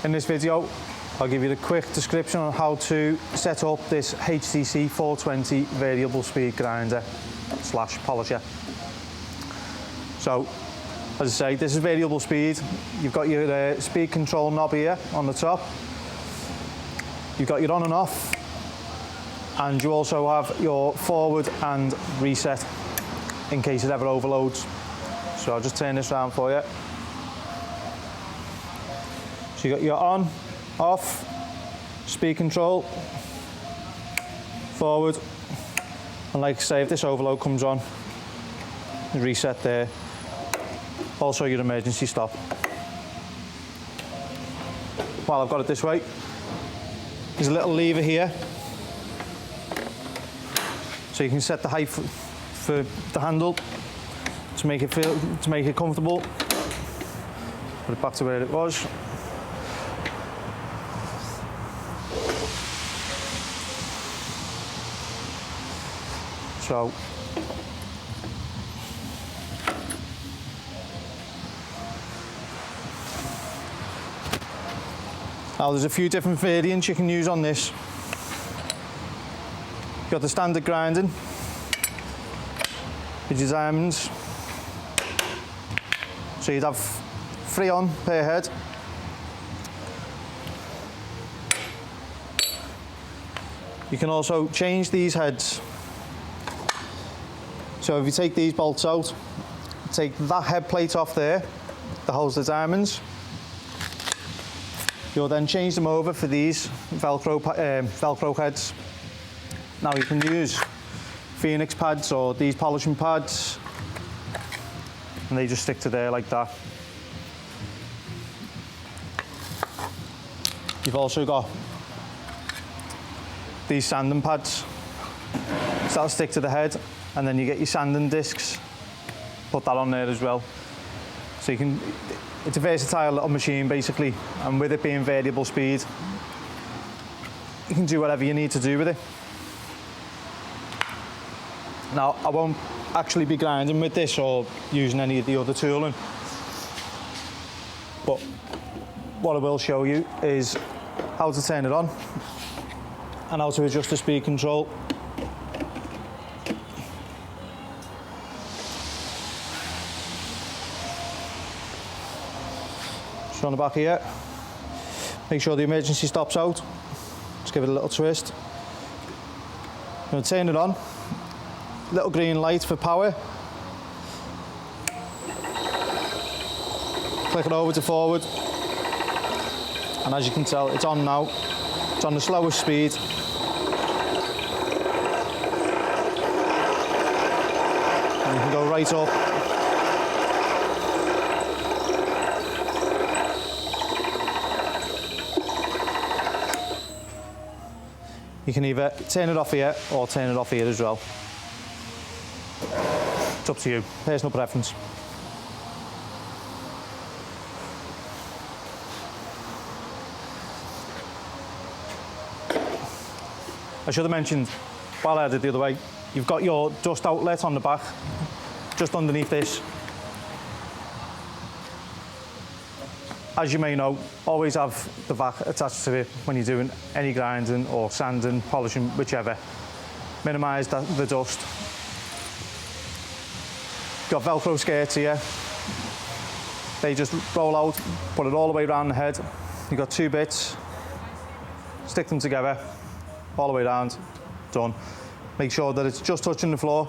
In this video, I'll give you the quick description on how to set up this HTC 420 variable speed grinder / polisher. So, as I say, this is variable speed. You've got your speed control knob here on the top. You've got your on and off, and you also have your forward and reset in case it ever overloads. So I'll just turn this around for you. So you got your on, off, speed control, forward, and like I say, if this overload comes on, reset there. Also your emergency stop. While I've got it this way, there's a little lever here, so you can set the height for the handle to make it comfortable. Put it back to where it was. So now there's a few different variants you can use on this. You've got the standard grinding with your diamonds. So you'd have 3 on per head. You can also change these heads. So if you take these bolts out, take that head plate off there that holds the diamonds. You'll then change them over for these Velcro heads. Now you can use Phoenix pads or these polishing pads, and they just stick to there like that. You've also got these sanding pads, so that'll stick to the head, and then you get your sanding discs, put that on there as well. So you can, it's a versatile little machine basically, and with it being variable speed, you can do whatever you need to do with it. Now, I won't actually be grinding with this or using any of the other tooling, but what I will show you is how to turn it on and how to adjust the speed control. So on the back here, make sure the emergency stop's out. Just give it a little twist. I'm going to turn it on. Little green light for power. Click it over to forward. And as you can tell, it's on now. It's on the slowest speed. And you can go right up. You can either turn it off here or turn it off here as well. It's up to you, personal preference. I should have mentioned, while I had it the other way, you've got your dust outlet on the back, just underneath this. As you may know, always have the vac attached to it when you're doing any grinding or sanding, polishing, whichever. Minimise the dust. Got Velcro skirts here. They just roll out, put it all the way around the head. You've got 2 bits, stick them together, all the way around, done. Make sure that it's just touching the floor,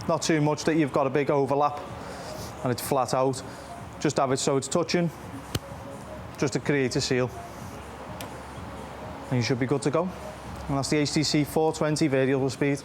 not too much that you've got a big overlap and it's flat out. Just have it so it's touching, just to create a seal. And you should be good to go. And that's the HTC 420 variable speed.